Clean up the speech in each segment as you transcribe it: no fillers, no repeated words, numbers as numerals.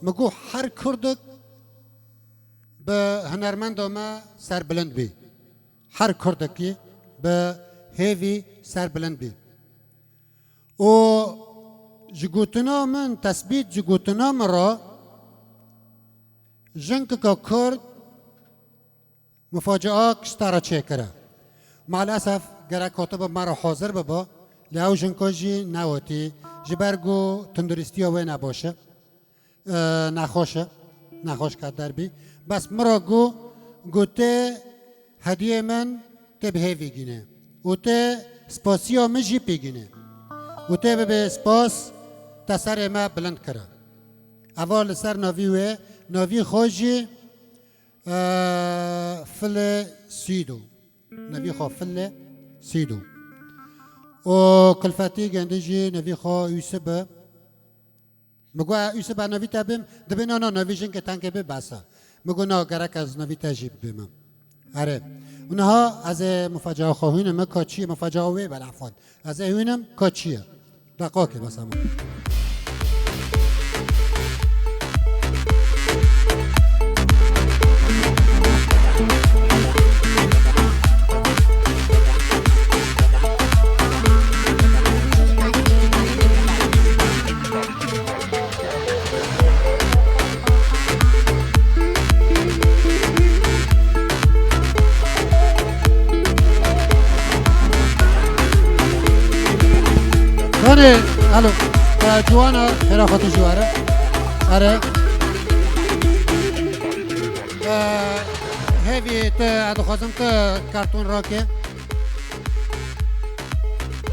مگو هر کردک به هنرمند ما سر بلند بی هر کردکی به هیوی سر بلند بی و جگوتنا من تثبیت جگوتنا مرا جنگ که کرد مفاجآت کشتارا چه کرد مع الأسف گره کاتب مرا حاضر ببا لیاو جنکاجی نواتی جبرگو تندرستی و نباشه نخوش کرد دربی بس مرا گوته هدیه من تبهی ویگینه و ته سپاسیا مجی پیگینه و ته به سپاس تسر ما بلند کرد اول سر ناویوه ناوی خوشی فل سیدو نبی خوا فل سیدو و کلفتی گندجی نبی خوا یوسف مگو یوسف نبی تابم دبی نه نبی جن که تانکه به بسا مگو نه گرک از نبی تجیب بیم آره اونها از مفاجاه خواهیم ما کاچی مفاجاه وی بالعفان از هونم کاچیه دقاقه بس هم الو جوانا خیلی خاطر جواره آره هیوی تا ادخوازم تا کارتون را که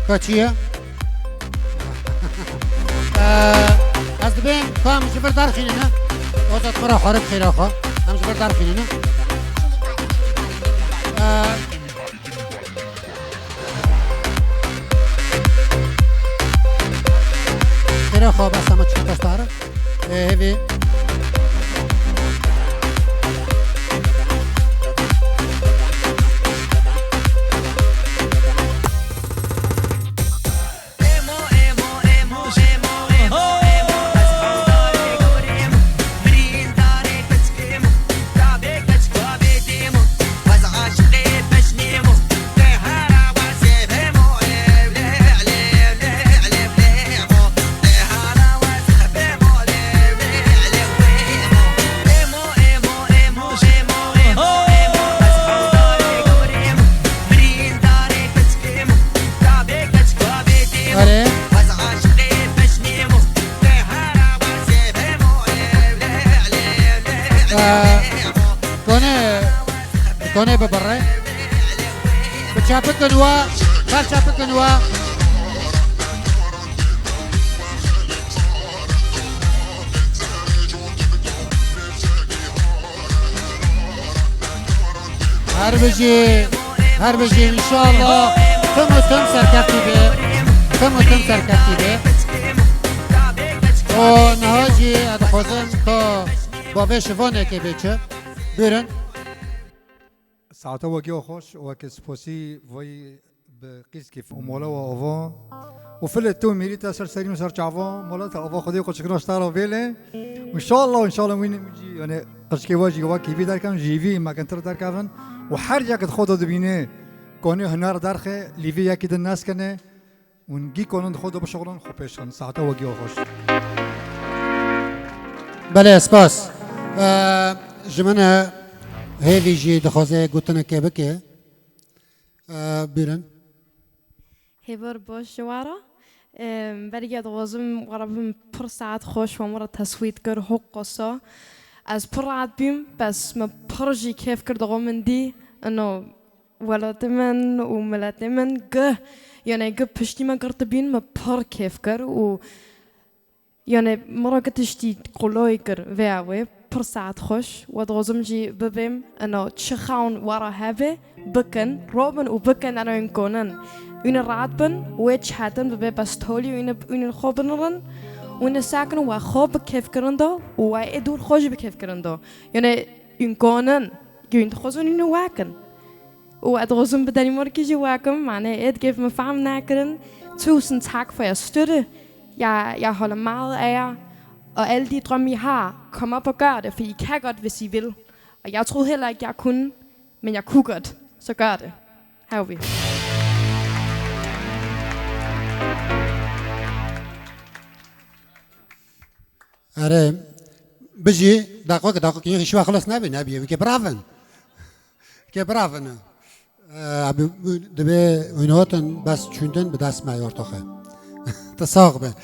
کچیه از دبیم که هم جبر دار خینه نه اوزاد مرا حارب خیلی خواه هم جبر دار خینه نه خواب است اما چی پستاره هیوی کنه ببره بچاپک کنوا بر چاپک کنوا هر بجی ان شاء الله تم سرکفتی به تم سرکفتی به و نهاجی ادخوزم تا با شوانه که بچه برن ساعته وقتی خوش وقتی سپاسی وی به قیس کیف اموالا و آوا و فلت تو میری تا سر سریم سر چاوا مولا تا آوا خودی خود شکرش تارا ویله و ان شاء الله وین میجی یعنی قشکی واجی وقتی وی درکم جیوی ما کنتر درکم و هر جا که خود دبینه کنه هنر درخه لیوی یکی دن ناس کنه ونجي كونن خود بشغلن خوبش کن ساعته وقتی خوش بله سپاس جمعنا هذه جي دخوزه قلتنا كيبكي بيرن هبر باش جوارا برگرد غازم قرابم پر ساعت خوش و مرا تصویت کر حق قصه از پر عاد بیم بس ما پرجی کیف کرد قومن دی انه ولات من و ملت من گه یعنی گه پشتی من کرد بین ما پر کیف کر و یعنی مرا کتشتی قلای کر ویاوی پر ساعت خوش و غازم جی ببیم انه تشخون ورا هبه بکن روبن و بکن انا اینکنن این راد بن ویچ هاتن به باستولی و این خوب نرن و این ساکن و خوب کیف کرندو و ادور خوش بکیف کرندو یعنی این کنن این خوزون این واکن و ادرسم بدنی مرکزی واکن معنی اد geef me fam nakeren tusind tak for jeres støtte jeg holder meget af jer Og alle de drømme, I har, kom op og gør det, for I kan godt, hvis I vil. Og jeg troede heller ikke, jeg kunne, men jeg kunne godt. Så gør det. Her er vi. آره بجي دقيقة كي شو خلص نبي که برافن دبی ویناتن بس چوندن به دست میار تاخه تساق به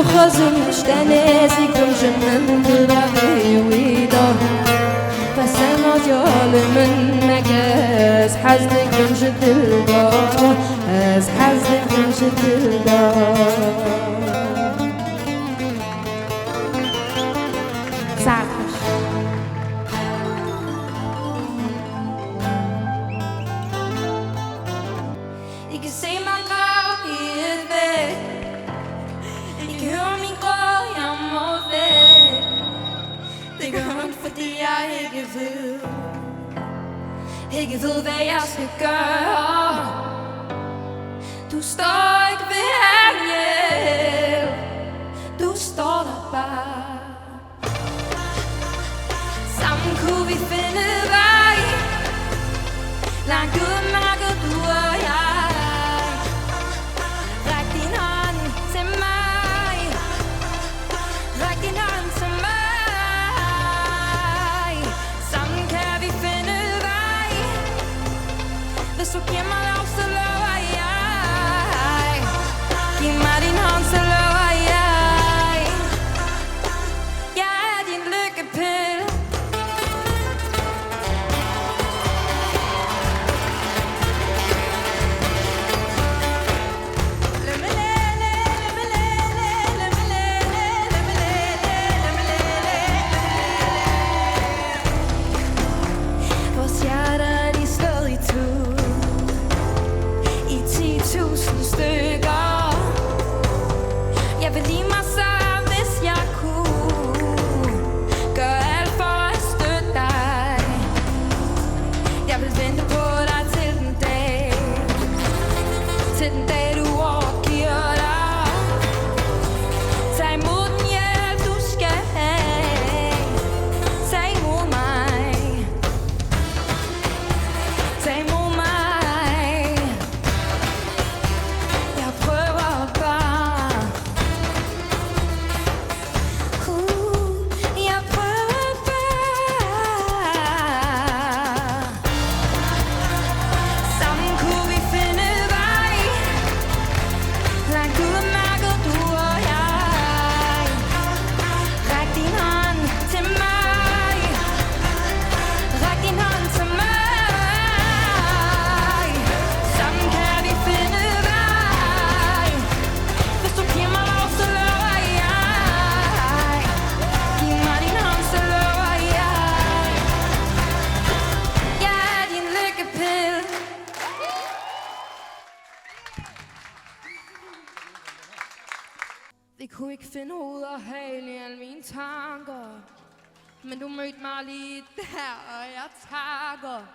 خازم اشتنازي كم جنن دراعي ويدا فسن يول منك از حزنك مشت الدار از حزنك مشت الدار ساعتش Ik kan se mig grav i et væg I kan høre min gråd, jeg må væk Det gør ondt, fordi jeg ikke ved Ikke ved, hvad jeg skal gøre Du står ikke ved at hjælp Du står der bare Sammen kunne vi finde vej Langt ud af mørket, du og jeg Ræk din hånd til mig Ræk din hånd til mig Sammen kan vi finde vej Hvis du giver mig lov, så lover jeg Giv mig din hånd, så lover jeg Jeg er din lykkepille Vores hjerter, de slået i tu I 10.000 stykker Jeg vil lige mig sammen, hvis jeg kunne Gøre alt for at støtte dig Jeg vil vente på dig til den dag Til den dag du overgiver dig Tag imod den hjælp du skal have Tag imod mig Tag imod mig Jeg prøver bare Jeg prøver bare Sammen kunne vi finde vej Langt ud af mørket, du og jeg Ræk din hånd til mig Ræk din hånd til mig Sammen kan vi finde vej Hvis du giver mig lov, så lover jeg Giv mig din hånd, så lover jeg Jeg er din lykkepille Vi kunne ikke finde hoved og hale i alle mine tanker Men du mødte mig lige der, og jeg takker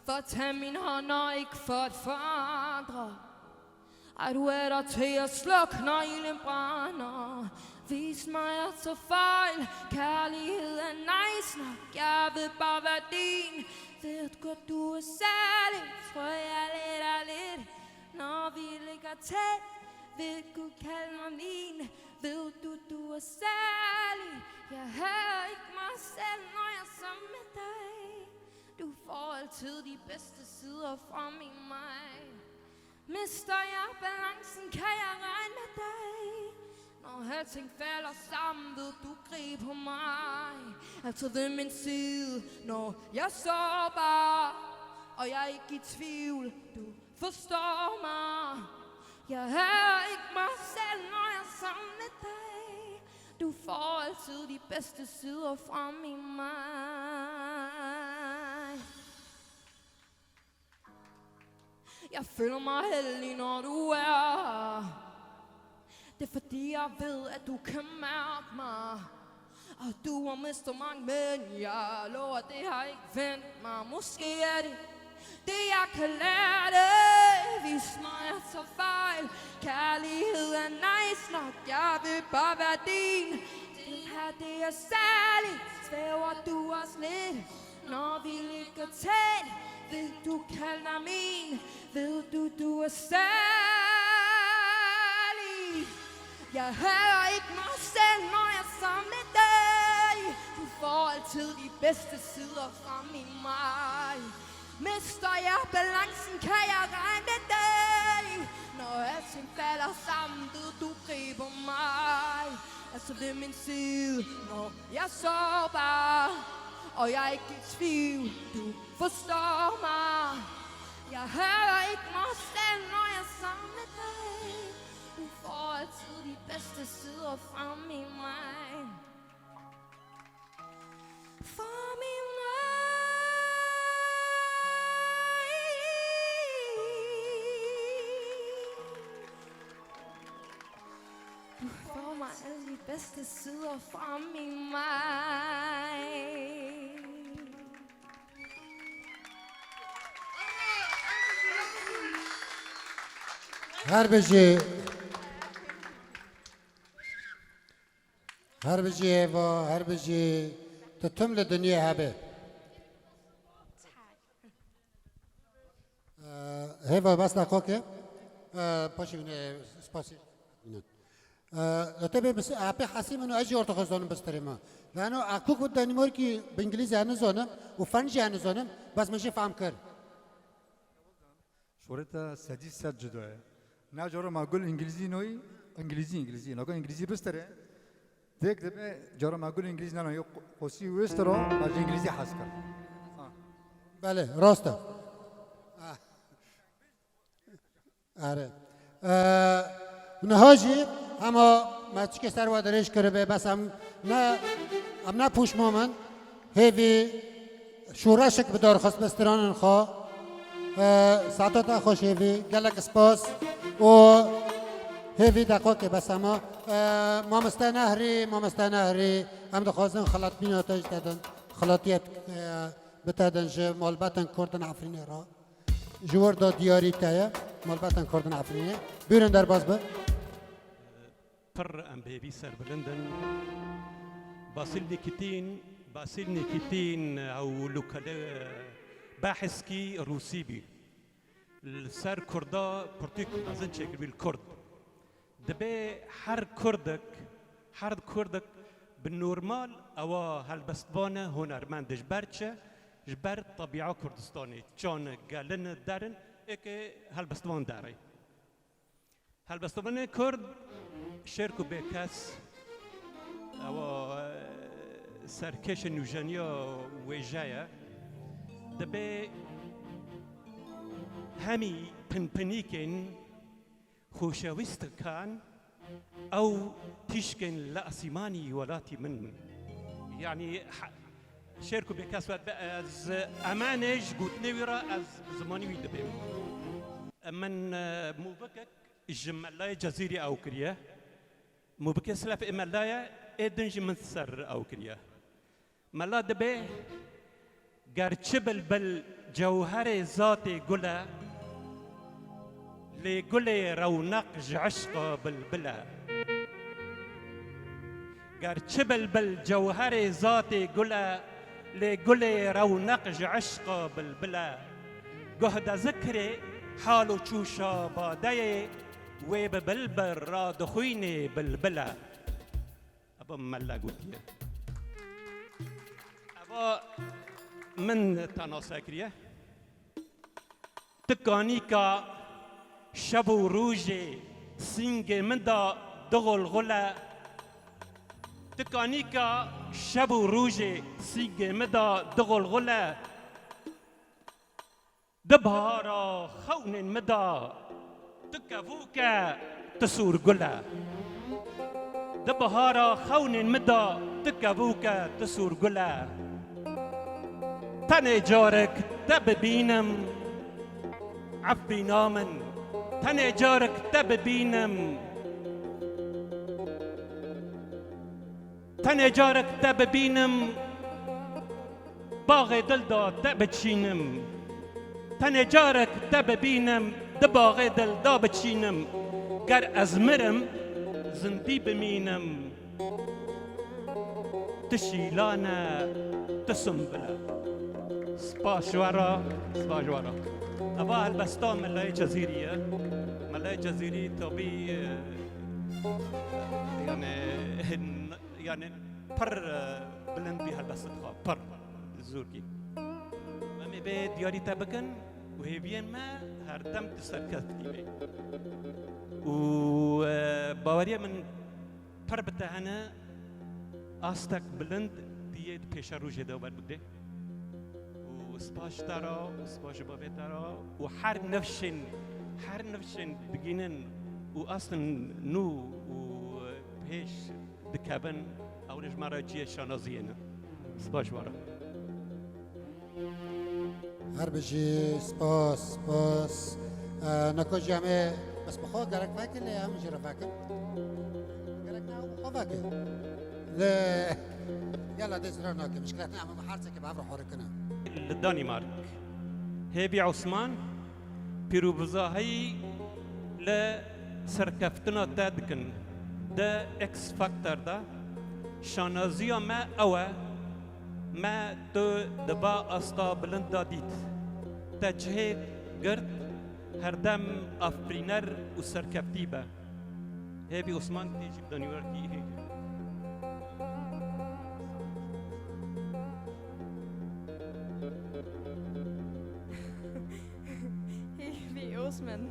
For at tage min hånd og ikke for at forandre Ej, du er der til at slukke, når ilden brænder Vis mig at tage fejl Kærlighed er nice nok Jeg vil bare være din Ved godt du er særlig Tror jeg lidt er lidt Når vi ligger tæt Vil du kalde mig min Ved du er særlig Jeg hører ikke mig selv Når jeg er sammen med dig Du får altid de bedste sider frem i mig Mister jeg balancen Kan jeg regne med dig Når alting falder sammen Ved du gribe på mig Altid ved min side Når jeg er sårbar Og jeg er ikke i tvivl Du forstår mig Jeg hører ikke mig selv Når jeg er sammen med dig Du får altid de bedste sider frem i mig Jeg føler mig heldig når du er her Det er fordi jeg ved at du kan mærke mig Og du har mistet mange men jeg lover det har ikke vendt mig Måske er det jeg kan lære det Vis mig at tage fejl Kærlighed er nice nok Jeg vil bare være din Det her det er særligt Svæver du også lidt Når vi ligger tæt Ved du kalde mig min Ved du er særlig Jeg hører ikke mig selv Når jeg er sammen med dig Du får altid de bedste sider frem i mig Mister jeg balancen, kan jeg regne med dig Når alting falder sammen, ved du griber mig Altså ved min side, når jeg er sårbar og jeg er ikke i tvivl, du forstår mig. Jeg hører ikke mig selv, når jeg er sammen med dig. Du får altid de bedste sider frem i mig. Frem i mig. Du får mig alle de bedste sider frem i mig. هر بجی و هر بجی تتم لدنیا هبه هوا بس نخوکه پاشی بینه سپاسی لطبه بس اپی حسی منو اجی ارتخ زانم بستریم لانه اکوک بود دانیمور کی به انگلیسی هنوزانم و فرنجی هنوزانم بس میشه فهم کرد شورتا سدی سد جدوه نه جارو ما گل انگلیسی نوی انگلیسی نگاه انگلیسی بستره دیگه دبه جارو ما گل انگلیسی نه یو قصی وسترا باز انگلیسی حس کرد بله راسته آره نهاجی اما ما چیکه سر وادرش کرده بس هم نه پوش مومن هیوی شورشک بدار خواست بستران خواه ساعتها خوش هیوی گلک سپاس و هیوی دقیقه که بس اما مامسته نهری هم دخوازن خلط بین آتاش دادن خلاطیت بتادن جه مالبتن کردن عفرینه را جوار دا دیاری تایه مالبتن کردن عفرینه بیرون در باز به پر ام بيبي سر بلندن باسل نكتين او لوكالا باحث كي روسي بي السر كردا برتيك ازن شكل بالكرد دبي حر كردك بالنورمال او هالبستبانه هنرمند جبر طبيعه كردستاني كان قالن دارن اك هالبستبان داري هالبستبانه كرد شركو بكاس او سركش نوجانيا وجايا دبي همي بنيكن خوشويست كان او تشكن لاسيماني ولاتي من يعني شركو بكاس از امانج قلت نويرا از زماني ويدبي من موبكك الجملاية جزيري او كريه مو بكسلا في ملايا ادنج من سر او كريا ملا دبي قرشبل بل جوهر ذاتي قلا لقلي رونق عشق بالبلا قرشبل بل جوهر ذاتي قلا لقلي رونق عشق بالبلا قهد ذكري حالو تشوشا باداي وببلبل را دخويني بالبلا أبا ملا قلت أبا من تناسكرية تكانيكا شبو روجي سينجي من دا دغل غلا تكانيكا شبو روجي سينجي من دا دغل غلا دبهارا خون مدى تكفوكا تسور قلا دبهارا خون مدى تكفوكا تسور قلا تاني جارك تببينم عفي نامن تاني جارك تببينم تاني جارك تببينم باغي دلدا تبتشينم تاني جارك تببينم دباغي دل دابتشينم قر أزمرم زندي بمينم تشيلانا تسنبلا سباش ورا أبا هالبستان ملاي جزيرية ملاي جزيري طبي يعني بر بلند بي هالبست خواب بر زوركي مامي بي دياري تابكن وهي بين ما هردم تسركت كيمي وباوريا من بربتهنا أستك بلند دیه پیش روش داور بوده و سپاش ترا و سپاش بابه ترا و هر نفشن بگینن و اصلا نو و پیش دکبن اونش مرا جیه شانازیه نه سپاش بارا هر بجي سباس نكو جامع بس بخو قرك فاكر لي هم جرى فاكر قرك ناو فاكر لا يلا دزرا ناكل مشكلتنا عم بحارتك بعبر حركنا للدنمارك هيبي عثمان بيروبزاهي ل سركفتنا تادكن دا اكس فاكتور دا شانازيا ما اوه ما تو دبا استا بلند داديت تجهيد قرد هردم افرينر و سركفتي با هيبي عثمان تيجي بدنيوركي هيك Hey, Osman.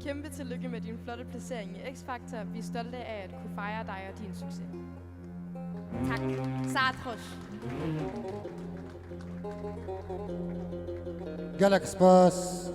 Kæmpe tillykke med din flotte placering i X-Factor. Vi er stolte af at kunne fejre dig og din succes. Tak. Sartros. قالك سباس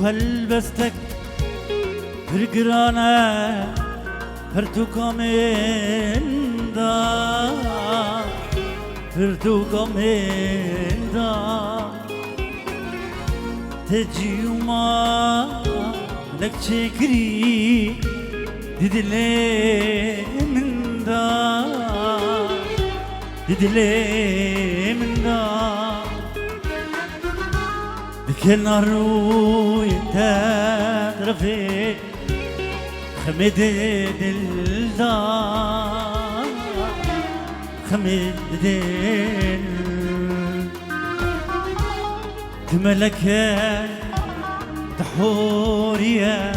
هلبستك برقرانة فرتوكا من دا فرتوكا من دا تجي وما لك شكري ددلي من دا ددلي من دا كل نارو يترفي خمد دلدا خمد دل تملكة تحورية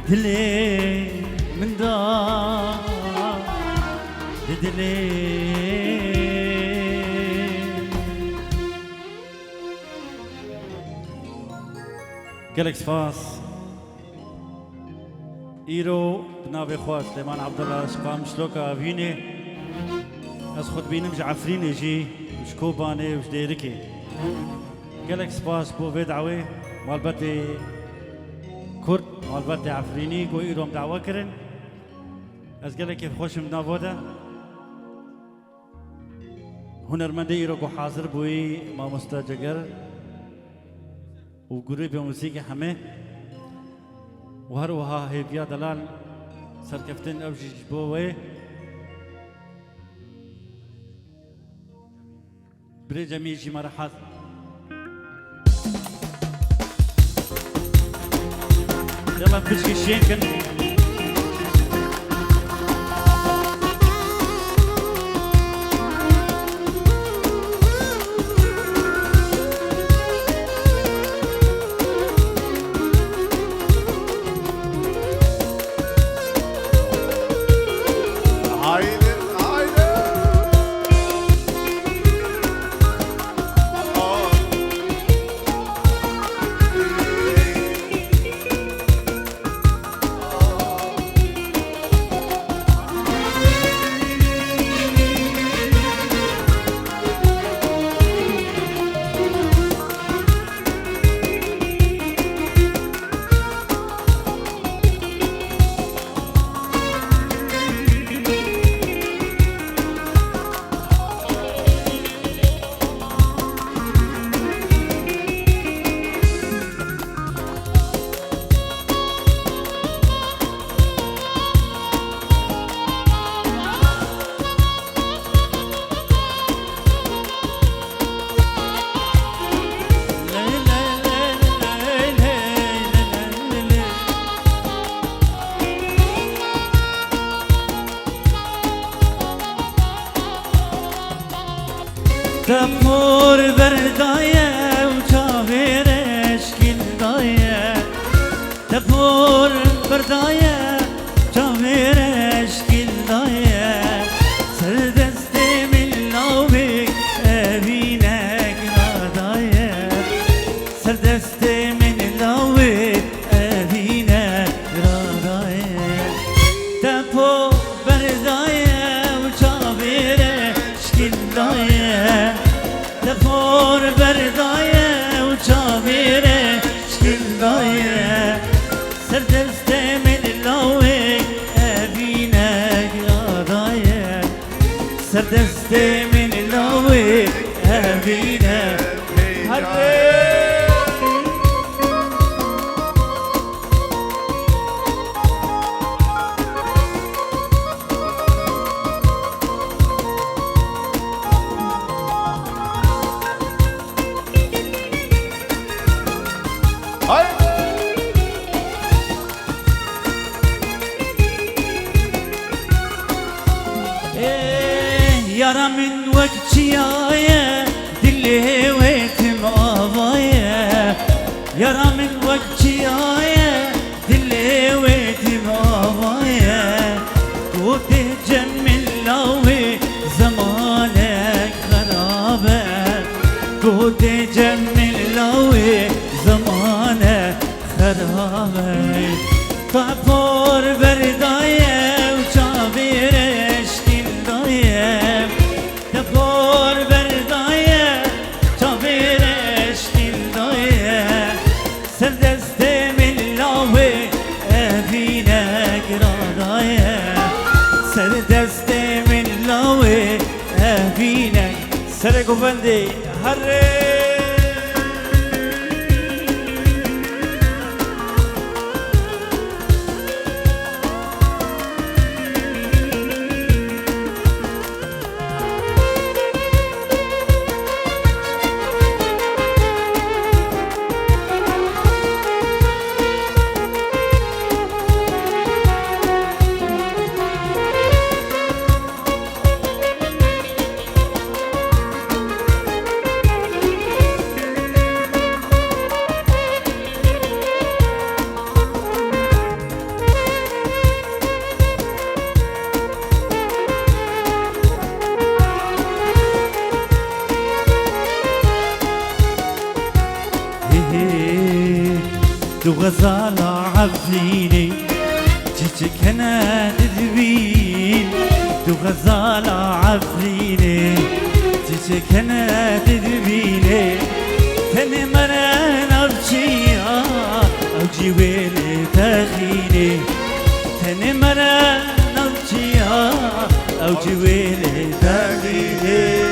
دلي من دا دلي جالكس فاس إيرو بنابي خوات سليمان عبد الله شقام شلوكا فيني از خود بینم جعفرینی جی مش کوبانه وش دیرکی جالكس فاس بو في دعوه مالبتي كرد مالبتي عفرینی گو ایروم دعوه کرن از جالك خوشم نابوده هنرمنده ایرو گو حاضر بوی ما مستجگر وجروب موسيقى حماه وهروها هيفيا دلال سركفتن أوجي جبوه بري جميل جي مرحات يلا بتشكي شينكن تپور بردایه و چاویرش کل دایه تپور بردایه چاویرش کل دایه سر دست ملاوی اوینک نادایه سر دست ملاوی اوینک نادایه تپور بردایه و چاویرش کل دایه تپور بردایه و چاویره شکل دایه سر دست من لاوی ابینک یادایه سر دست من لاوی ابینک يارا من وقت يايا دلي ويتم آبايا يارا من وقت يايا دلي ويتم آبايا وتجمل لوي زمانك خرابة وتجمل لوي زمانك خرابة طابور بردايا وشابيرش دايا تپور بردایه چاویرش دل دایه سر دست ملاوی ابینک رادایه سر دست ملاوی ابینک سر گوبندی هره دو غزال عفريني جيتك انا تدبين دو غزال عفريني جيتك انا تدبيني تاني مرة نبجيها او جيويلي تاخيني تاني مرة نبجيها او جيويلي تاخيني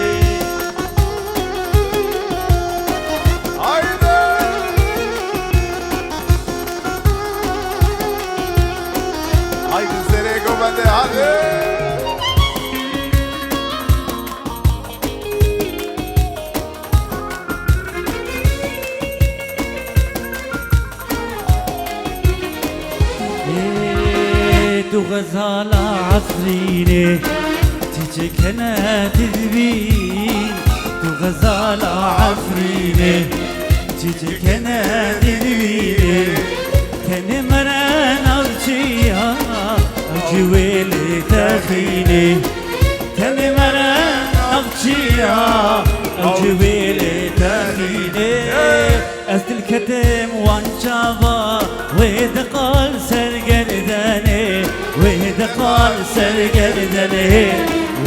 دو غزالة عفريني تيجي كنا تذبين دو غزالة عفريني تيجي كنا تذبين كان مران أرجيها أرجويلي تخيني كان مران أرجيها أرجويلي تخيني أست الكتم وانشافا ويدقال سرقرداني ويدقال سرقرداني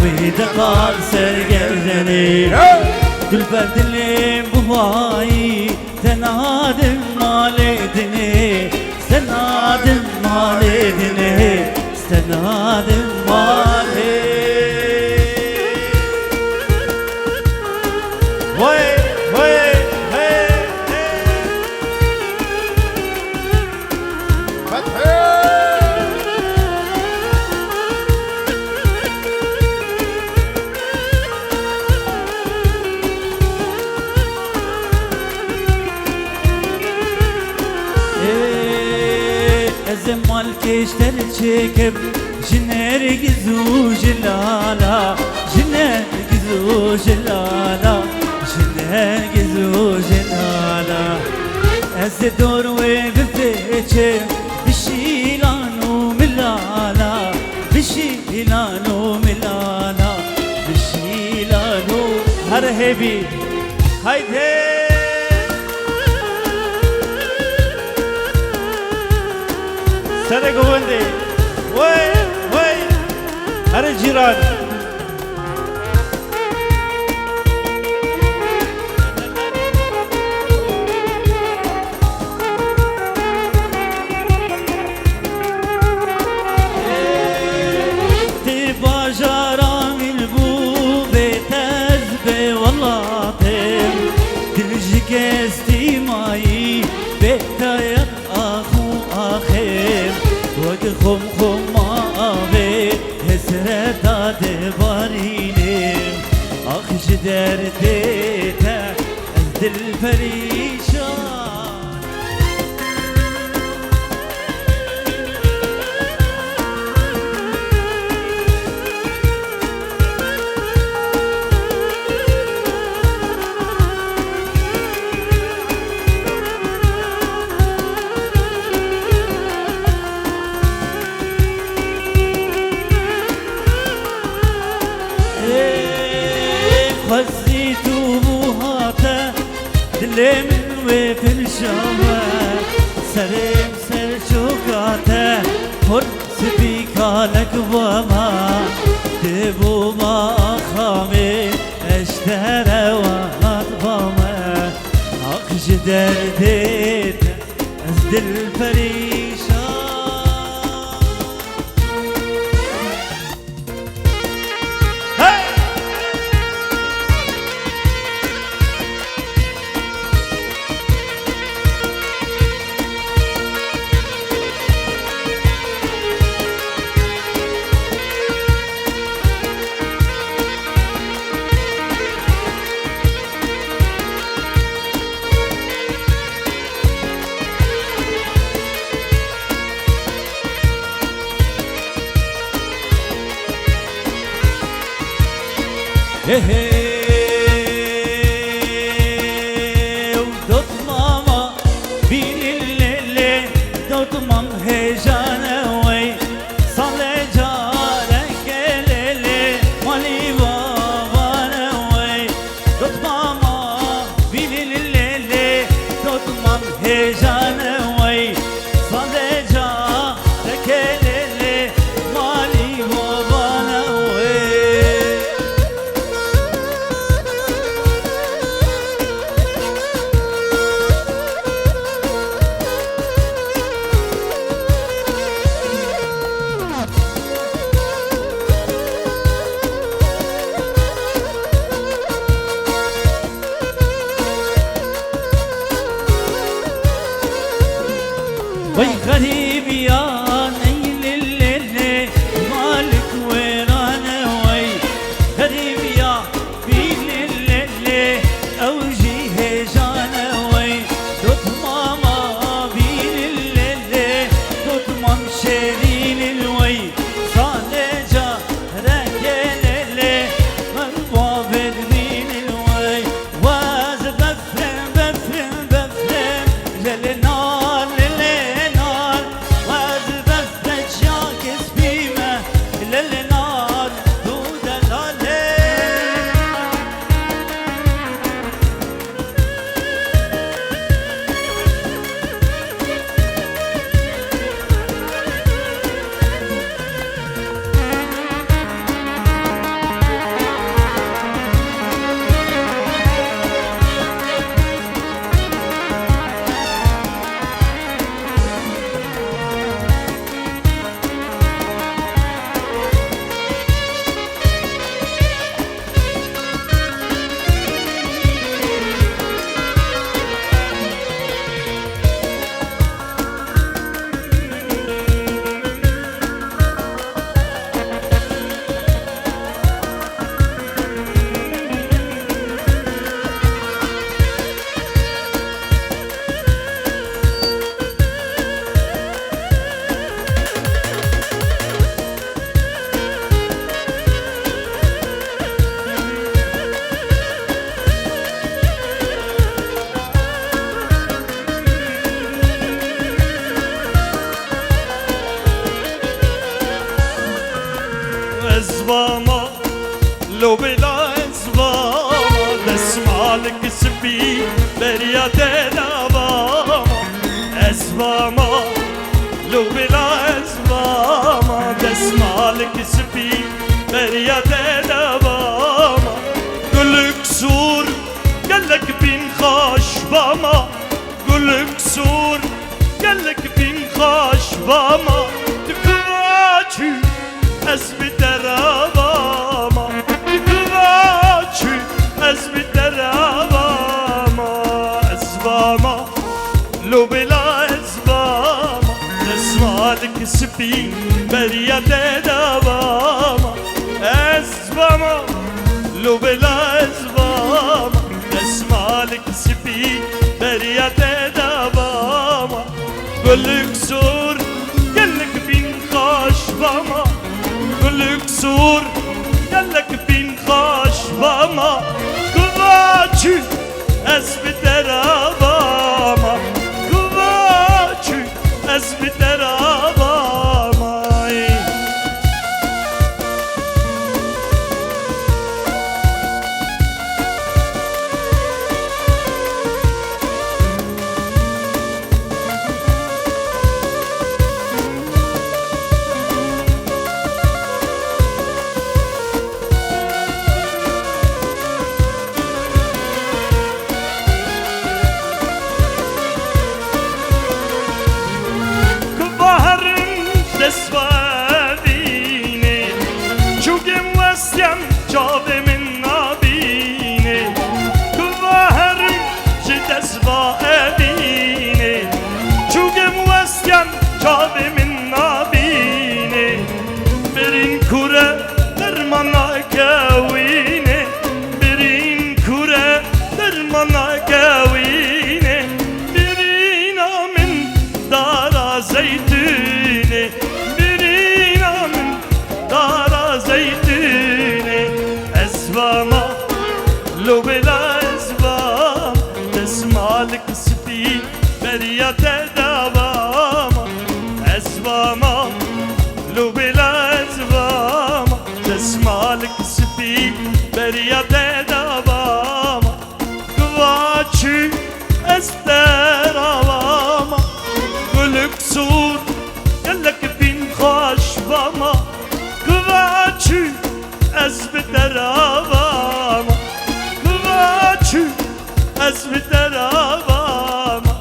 ويدقال سرقرداني كل فرد اللي بهواي تنادم مالدني استنادم مالدني استنادم مالدني زمال كشتر شكب جنر جزو جلالا جنر جزو جلالا جنر جزو جلالا أزدور وبفتش بشيلانو ملالا بشيلانو ملالا بشيلانو هرهبي هايدي سنة قوندي وي هر الجيران تبا جارام البو بتزبي والله طيب تلجك استيماي بتايا اخو اخيم ودخم خمابي هسرتا دبارينيم اخ جدر ديتا ازد الفريشان خزيتو بوهاتا دلي من وفي الشمال سريم سر شوكاتا فرس بيكالك وما دبو ما خامي اشترى واطبما اخش درديت ازد الفريشان ودوت ماما بين الليل دوت مام هجانا وي صلي جارك الليل مالي بابانا وي دوت ماما بين الليل دوت مام هجانا وي صلي جارك الليل مالي بابانا وي وي غريب يا نيل الليل مالك ويرانا وي غريب يا بين الليل اوجي هجانا وي دوت ماما بين الليل دوت مام شيرين الوي اسمالك سبي بريات دواما اسماما لو بلا اسماما اسمالك سبي بريات دواما قلك سور قالك بين خاش باما قلك سور قالك بين خاش باما تكواتشي اسبي تراباما تكواتشي اسبي تراباما اسباما لو بلا اسباما اسمالك سبي بريات دواما اسباما لو بلا اسباما اسمالك سبي بريات دواما قلك سور قالك بين خاش باما قلك سور قالك بين خاش باما كواتشي اسبي تراباما كواتشي اسبي تراباما دسوادینه چوگم وستیم جاده من نبینه کوهرم چه دسوادینه چوگم وستیم جاده من نبینه برین کوره درمانا کوینه برین کوره درمانا کوینه برین من دارا زیتونه لو بلا اسباب تسمالك سبي بريات دواما اسباما لو بلا اسباب تسمالك سبي بريات دواما كواتشي استراواما قلك سور قالك بين خاش باما كواتشي اسبتراواما كواتشي اسبتراواما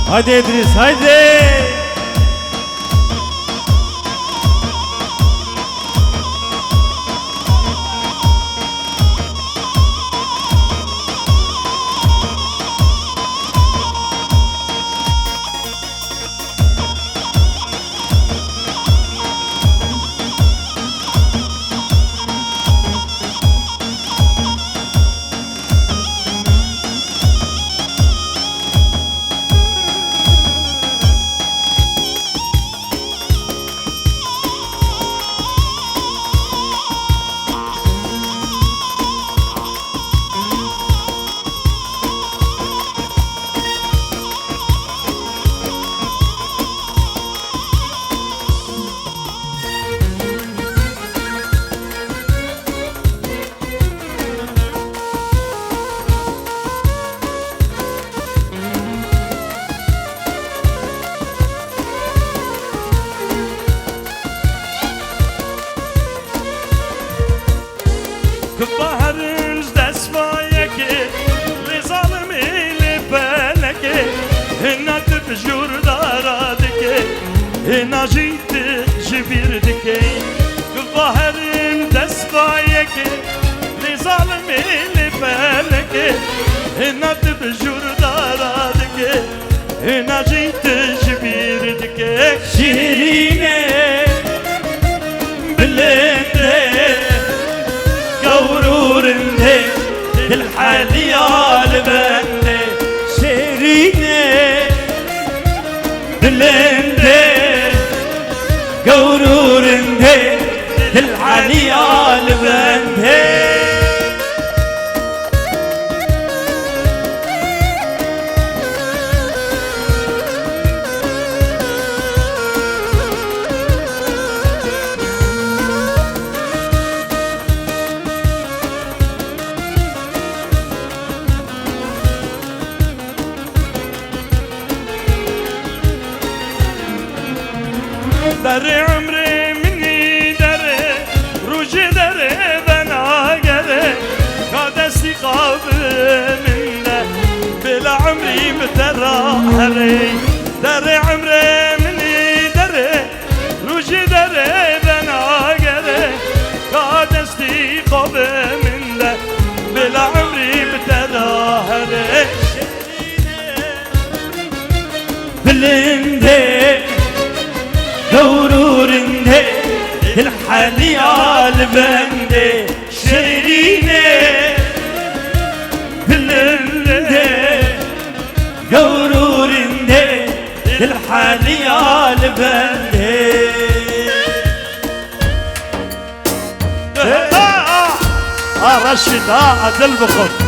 هايدي ادريس هايدي كبهرنج دسمايك لظالمي لبالك هنا تبجور دارادك هنا جيت جبيردك كبهرنج دسمايك لظالمي لبالك هنا تبجور دارادك هنا جيت جبيردك شيريني بلندي قورورني الحالي البندي شيريني بلندي قورورني الحالي البندي هري دري عمري مني دري روجي دري بناقري قاد استيقظ من له بلا عمري بتظاهري بلندي دورورندي الحالي عالبندي شيريني بلندي دورورندي الحالي عالبندي رشد عدل بخط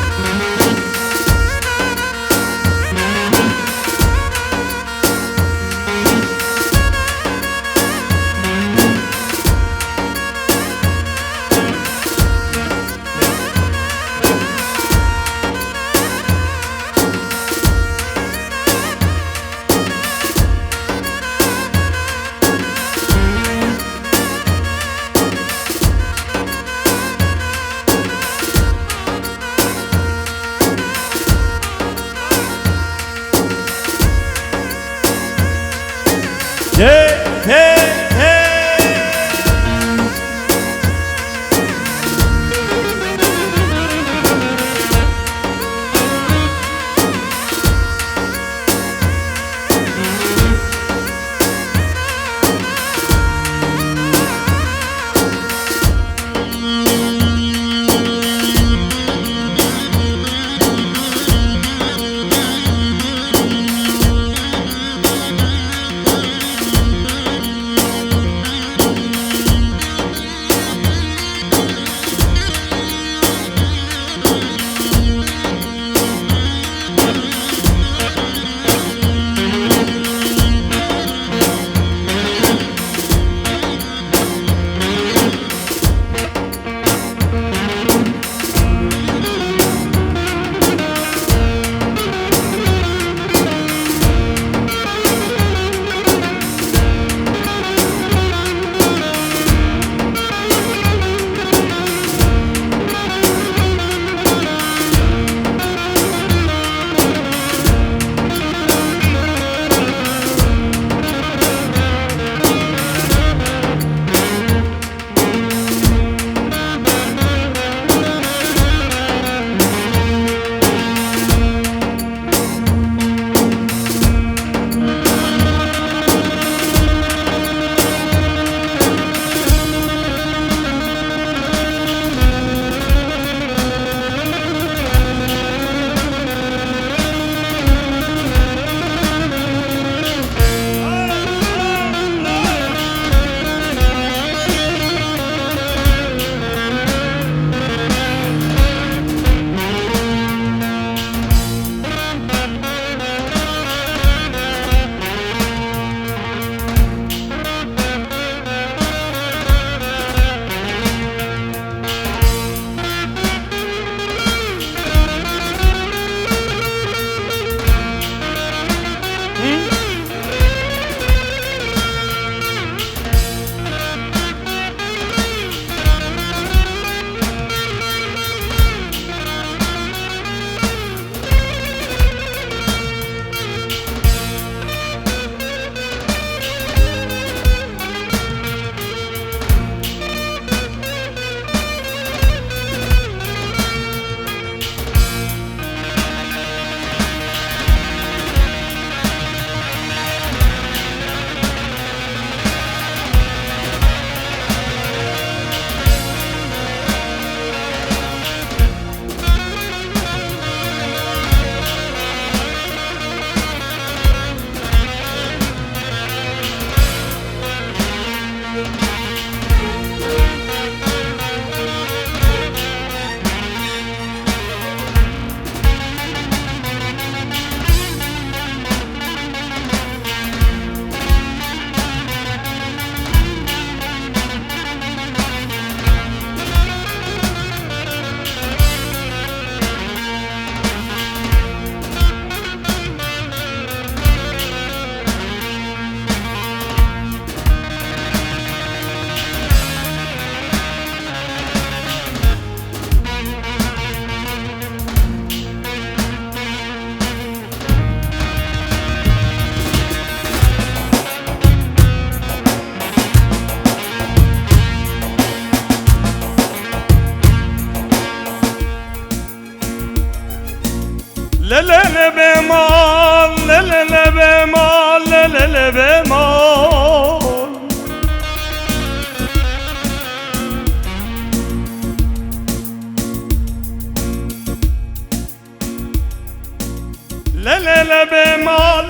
بمال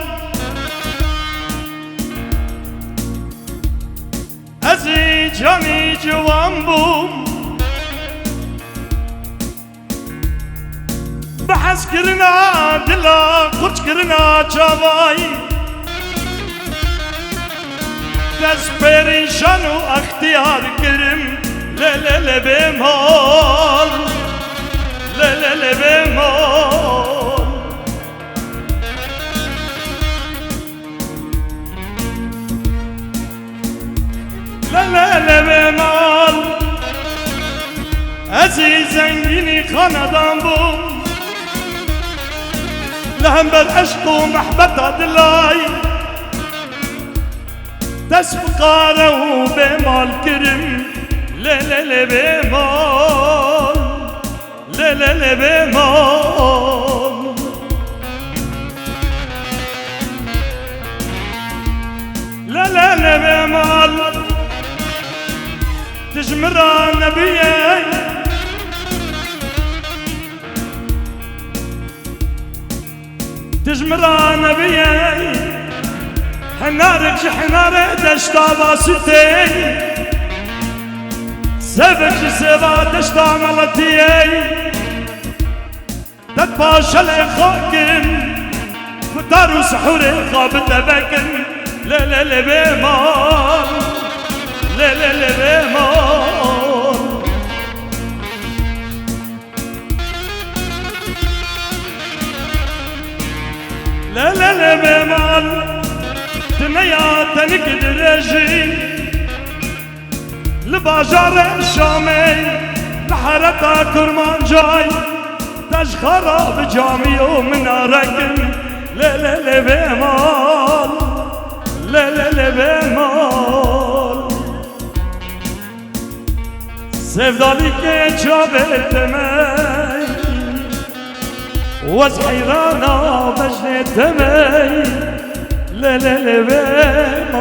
ازی جانی جوان بوم بحث کرنا دلا قرچ کرنا چاوایی دست پریشان و اختیار کرم لله بمال لله بمال لله بمال ازی زنگینی خاندان بوم لهم بالعشق ومحبة دلاي تسبقاره بمال كرم لا لا لا بمال لا لا لا بمال لا لا لا بمال تجمر نبيي تجمر نبيي حنارك حنارك دشتا باستي سبك سبا دشتا ملتي تتباش الخاكم فتار وسحوري خابت بكن لا لا لا بمال لا لا لا بمال لا لا لا بمال دنيا تنقدر اجي لباجار الشامي لحرتا كرمان جاي تاج خراب جامي ومناركن لا لا لا بمال لا لا لا بمال سفدالك جابت مي وزحيرانا بجنت مي لا لا لا بمال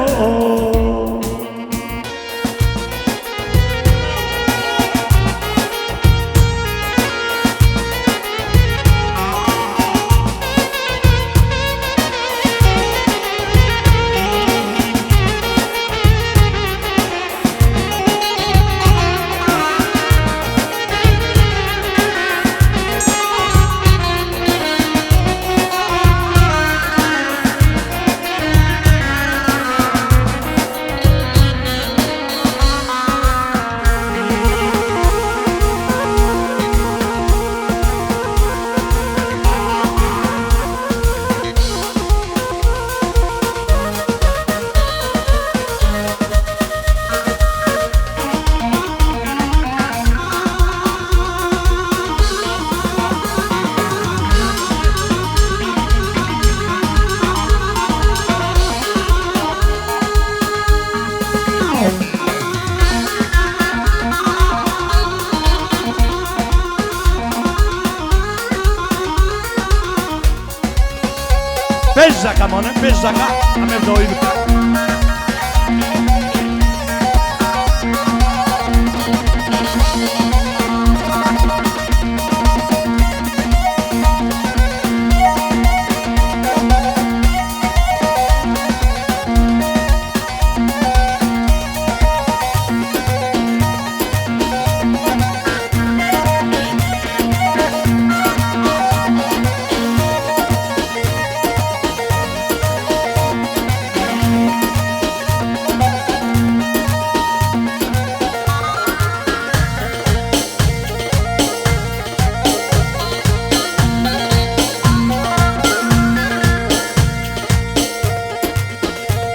Beija, camona, beija, a me dói.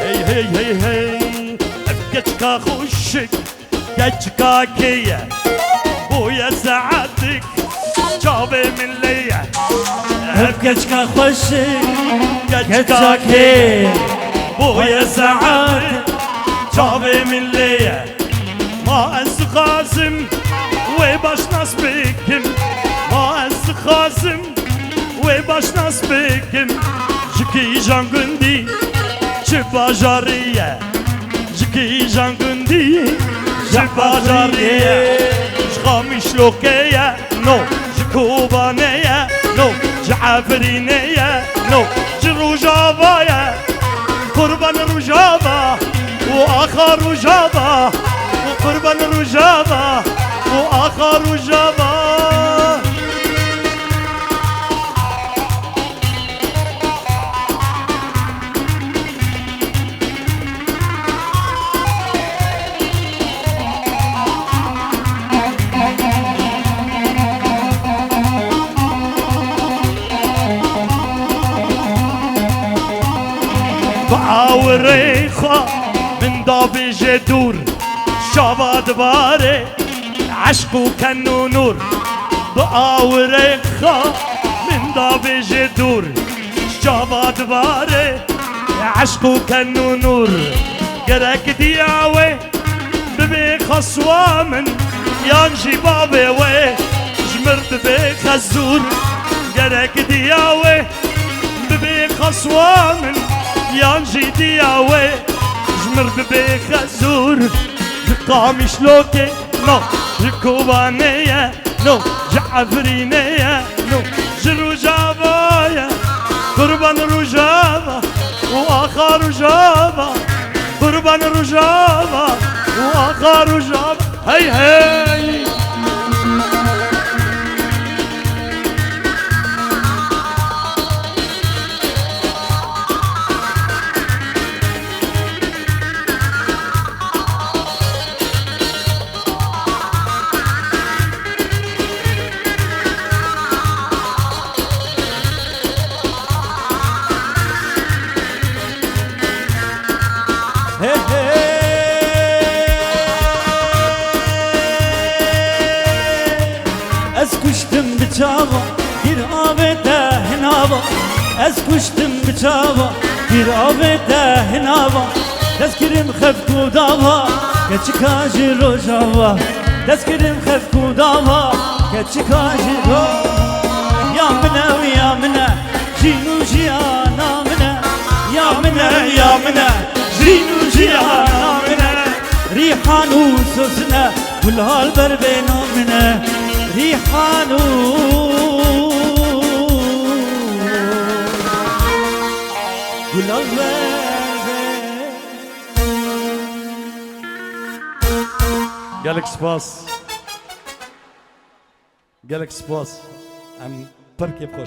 هي هي هي ابكتك خشك كتك كيا بويا سعادتك جابي من ليا ابكتك خشك كتك كيا بويا سعادتك جابي من ليا ما أسخازم وباش ناس بكم ما أسخازم وباش ناس بكم جكي جان قندي باجارية جكي جان قندي باجارية جغامي شلوكية نو جكوبانية نو جعفرينية نو رجابايا قربان رجابا وآخر رجابا وقربان رجابا وآخر رجابا بعاوريخا من دابي جدور شاباد باري عشقو كنو نور بعاوريخا من دابي جدور شاباد باري عشقو كنو نور قرك دياوي ببي خصوا من يانجي بابي وي جمرت بي خزور قرك دياوي ببي خصوا من يانجي دياوي جمر ببي خزور قامي شلوكي نو جكوبانية نو جعفرينية نو جروجابايا قربان رجابا وآخر رجابا قربان رجابا وآخر رجابا هي هي اسكشتم بچاوا گیر آبته هناوا اسكشتم بچاوا گیر آبته هناوا دست کریم خفکو داوا کچکاجی روجاوا دست کریم خفکو داوا کچکاجی رو یا منه و یا منه جینو جیانا منه یا منه یا منه جینو جیانا منه ريحان وسوسنا والهال بربينو منه ريحان والهال قالك سباس قالك سباس ام بركي بخوش